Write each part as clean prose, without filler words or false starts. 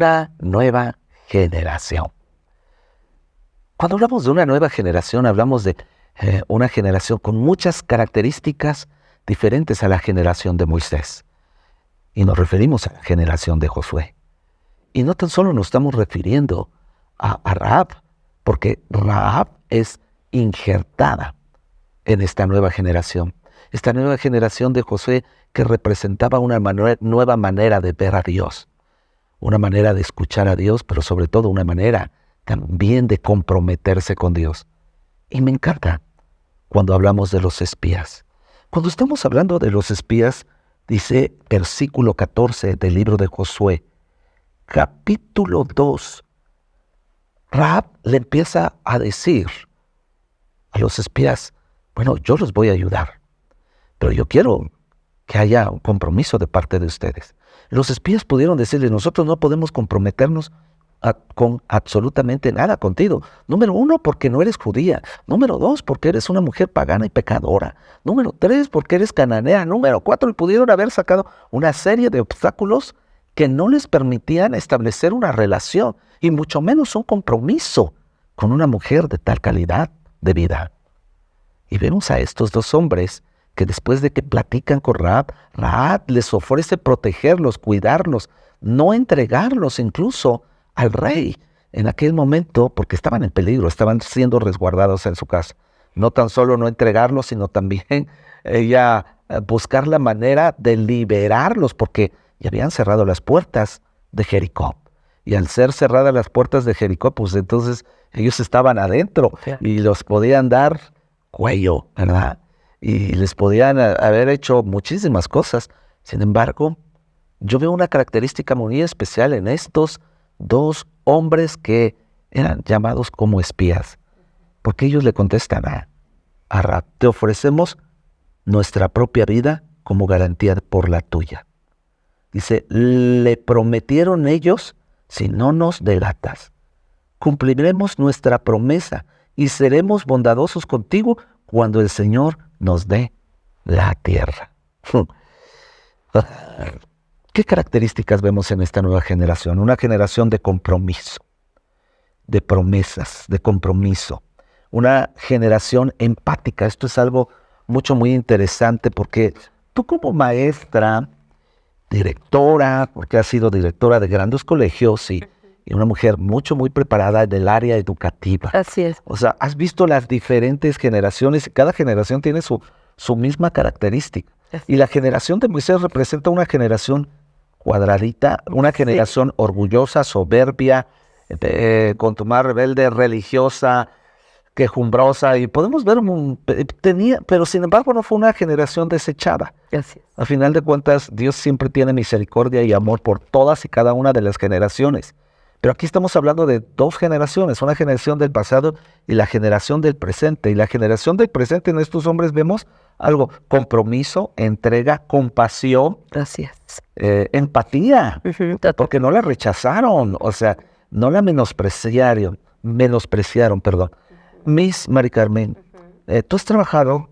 una nueva generación. Cuando hablamos de una nueva generación, hablamos de una generación con muchas características diferentes a la generación de Moisés. Y nos referimos a la generación de Josué. Y no tan solo nos estamos refiriendo a Rahab, porque Rahab es injertada en esta nueva generación. Esta nueva generación de Josué que representaba una nueva manera de ver a Dios, una manera de escuchar a Dios, pero sobre todo una manera también de comprometerse con Dios. Y me encanta cuando hablamos de los espías. Cuando estamos hablando de los espías, dice versículo 14 del libro de Josué, capítulo 2, Rahab le empieza a decir a los espías, bueno, yo los voy a ayudar, pero yo quiero que haya un compromiso de parte de ustedes. Los espías pudieron decirle, nosotros no podemos comprometernos con absolutamente nada contigo. Número 1, porque no eres judía. Número 2, porque eres una mujer pagana y pecadora. Número 3, porque eres cananea. Número 4, y pudieron haber sacado una serie de obstáculos que no les permitían establecer una relación y mucho menos un compromiso con una mujer de tal calidad de vida. Y vemos a estos dos hombres que después de que platican con Rahab, Rahab les ofrece protegerlos, cuidarlos, no entregarlos incluso al rey en aquel momento, porque estaban en peligro, estaban siendo resguardados en su casa. No tan solo no entregarlos, sino también ella buscar la manera de liberarlos, porque ya habían cerrado las puertas de Jericó. Y al ser cerradas las puertas de Jericó, pues entonces ellos estaban adentro y los podían dar cuello, ¿verdad? Y les podían haber hecho muchísimas cosas. Sin embargo, yo veo una característica muy especial en estos dos hombres que eran llamados como espías, porque ellos le contestan a Rahab, te ofrecemos nuestra propia vida como garantía por la tuya. Dice, le prometieron ellos, si no nos delatas, cumpliremos nuestra promesa y seremos bondadosos contigo cuando el Señor nos dé la tierra. ¿Qué características vemos en esta nueva generación? Una generación de compromiso, de promesas, de compromiso. Una generación empática. Esto es algo muy interesante porque tú como maestra, directora, porque has sido directora de grandes colegios y una mujer muy preparada del área educativa. Así es. O sea, has visto las diferentes generaciones y cada generación tiene su misma característica. Y la generación de Moisés representa una generación cuadradita, una generación orgullosa, soberbia, contumaz, rebelde, religiosa, quejumbrosa, y podemos ver, pero sin embargo no fue una generación desechada. Gracias. A final de cuentas, Dios siempre tiene misericordia y amor por todas y cada una de las generaciones. Pero aquí estamos hablando de dos generaciones, una generación del pasado y la generación del presente. Y la generación del presente en estos hombres vemos algo, compromiso, entrega, compasión, Gracias. Empatía, porque no la rechazaron, o sea, no la menospreciaron, Miss Mari Carmen, tú has trabajado,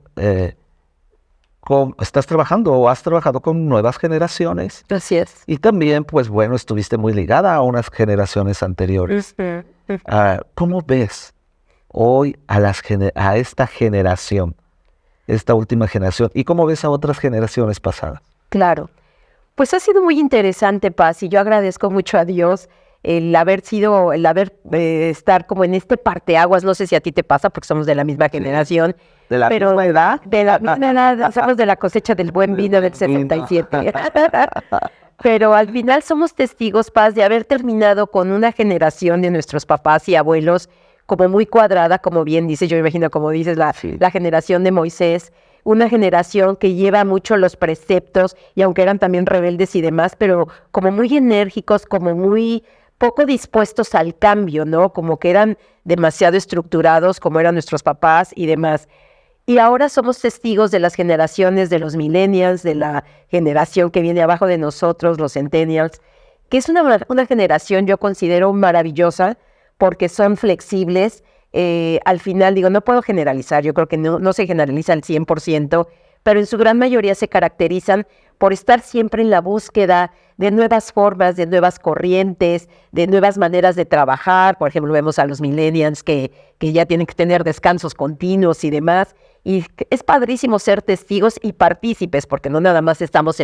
estás trabajando o has trabajado con nuevas generaciones. Así es. Y también, pues bueno, estuviste muy ligada a unas generaciones anteriores. ¿Cómo ves hoy a esta generación, esta última generación? ¿Y cómo ves a otras generaciones pasadas? Claro. Pues ha sido muy interesante, Paz, y yo agradezco mucho a Dios el haber estar como en este parteaguas. No sé si a ti te pasa, porque somos de la misma generación. ¿De la misma edad? De la misma edad, somos de la cosecha del buen vino del 77. Pero al final somos testigos, Paz, de haber terminado con una generación de nuestros papás y abuelos como muy cuadrada, como bien dices, yo me imagino como dices, la generación de Moisés, una generación que lleva mucho los preceptos, y aunque eran también rebeldes y demás, pero como muy enérgicos, como muy poco dispuestos al cambio, ¿no? Como que eran demasiado estructurados, como eran nuestros papás y demás. Y ahora somos testigos de las generaciones de los millennials, de la generación que viene abajo de nosotros, los centennials, que es una generación, yo considero, maravillosa, porque son flexibles. Al final, digo, no puedo generalizar, yo creo que no se generaliza al 100%, pero en su gran mayoría se caracterizan por estar siempre en la búsqueda de nuevas formas, de nuevas corrientes, de nuevas maneras de trabajar. Por ejemplo, vemos a los millennials que ya tienen que tener descansos continuos y demás. Y es padrísimo ser testigos y partícipes, porque no nada más estamos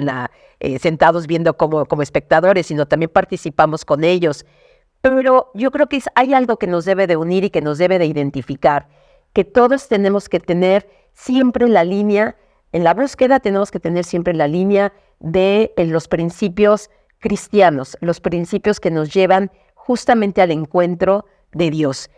sentados viendo como espectadores, sino también participamos con ellos. Pero yo creo que hay algo que nos debe de unir y que nos debe de identificar, que todos tenemos que tener siempre la línea, en la búsqueda tenemos que tener siempre la línea de los principios cristianos, los principios que nos llevan justamente al encuentro de Dios.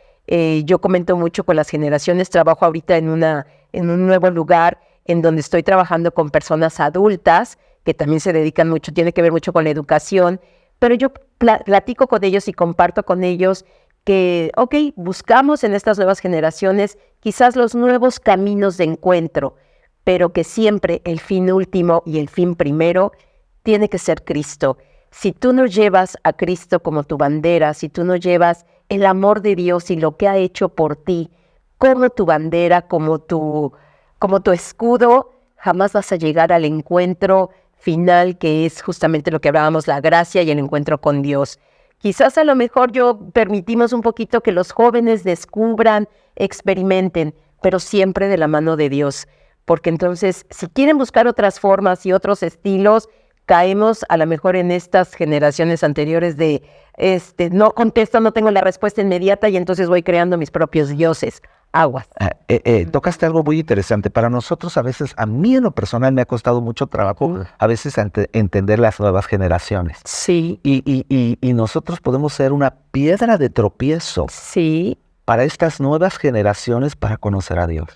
Yo comento mucho con las generaciones, trabajo ahorita en un nuevo lugar en donde estoy trabajando con personas adultas que también se dedican mucho, tiene que ver mucho con la educación, pero yo platico con ellos y comparto con ellos que, buscamos en estas nuevas generaciones quizás los nuevos caminos de encuentro, pero que siempre el fin último y el fin primero tiene que ser Cristo. Si tú no llevas a Cristo como tu bandera, si tú no llevas el amor de Dios y lo que ha hecho por ti como tu bandera, como tu escudo, jamás vas a llegar al encuentro final, que es justamente lo que hablábamos, la gracia y el encuentro con Dios. Quizás a lo mejor permitimos un poquito que los jóvenes descubran, experimenten, pero siempre de la mano de Dios. Porque entonces, si quieren buscar otras formas y otros estilos, caemos a lo mejor en estas generaciones anteriores de no contesto, no tengo la respuesta inmediata y entonces voy creando mis propios dioses. Aguas. Tocaste algo muy interesante. Para nosotros a veces, a mí en lo personal me ha costado mucho trabajo a veces entender las nuevas generaciones. Sí. Y nosotros podemos ser una piedra de tropiezo para estas nuevas generaciones para conocer a Dios.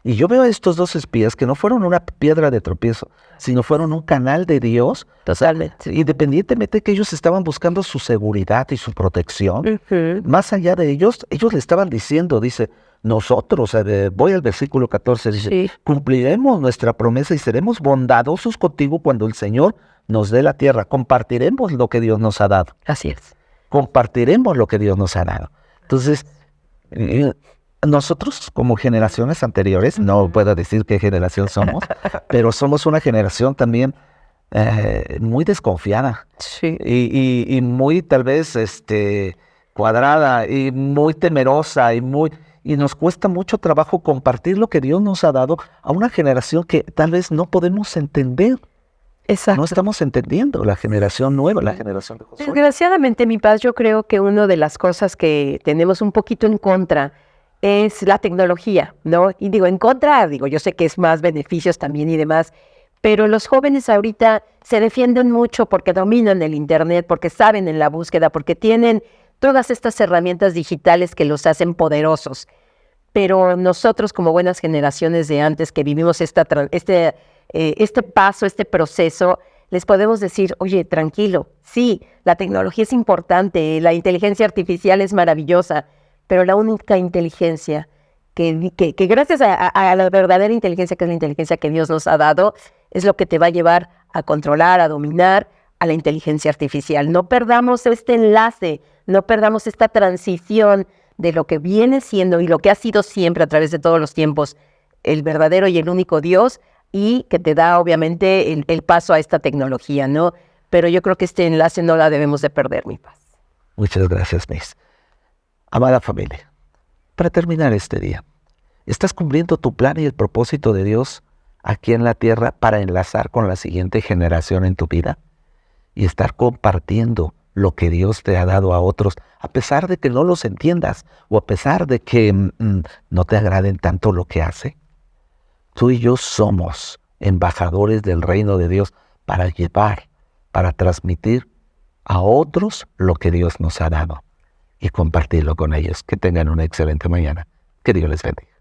Y yo veo a estos dos espías que no fueron una piedra de tropiezo, sino fueron un canal de Dios. Totalmente. Independientemente de que ellos estaban buscando su seguridad y su protección, más allá de ellos le estaban diciendo, dice, nosotros, voy al versículo 14, dice, cumpliremos nuestra promesa y seremos bondadosos contigo cuando el Señor nos dé la tierra. Compartiremos lo que Dios nos ha dado. Así es. Compartiremos lo que Dios nos ha dado. Entonces, nosotros como generaciones anteriores, no puedo decir qué generación somos, pero somos una generación también muy desconfiada y muy tal vez cuadrada y muy temerosa y nos cuesta mucho trabajo compartir lo que Dios nos ha dado a una generación que tal vez no podemos entender. Exacto. No estamos entendiendo la generación nueva, la generación de Josué. Desgraciadamente, mi paz, yo creo que una de las cosas que tenemos un poquito en contra es la tecnología, ¿no? Y en contra, yo sé que es más beneficios también y demás, pero los jóvenes ahorita se defienden mucho porque dominan el Internet, porque saben en la búsqueda, porque tienen todas estas herramientas digitales que los hacen poderosos. Pero nosotros como buenas generaciones de antes que vivimos este paso, este proceso, les podemos decir, oye, tranquilo, sí, la tecnología es importante, la inteligencia artificial es maravillosa, pero la única inteligencia que gracias a la verdadera inteligencia, que es la inteligencia que Dios nos ha dado, es lo que te va a llevar a controlar, a dominar a la inteligencia artificial. No perdamos este enlace, no perdamos esta transición de lo que viene siendo y lo que ha sido siempre a través de todos los tiempos, el verdadero y el único Dios, y que te da obviamente el paso a esta tecnología, ¿no? Pero yo creo que este enlace no la debemos de perder, mi paz. Muchas gracias, Miss. Amada familia, para terminar este día, ¿estás cumpliendo tu plan y el propósito de Dios aquí en la tierra para enlazar con la siguiente generación en tu vida? Y estar compartiendo lo que Dios te ha dado a otros, a pesar de que no los entiendas o a pesar de que no te agraden tanto lo que hace. Tú y yo somos embajadores del reino de Dios para llevar, para transmitir a otros lo que Dios nos ha dado y compartirlo con ellos. Que tengan una excelente mañana. Que Dios les bendiga.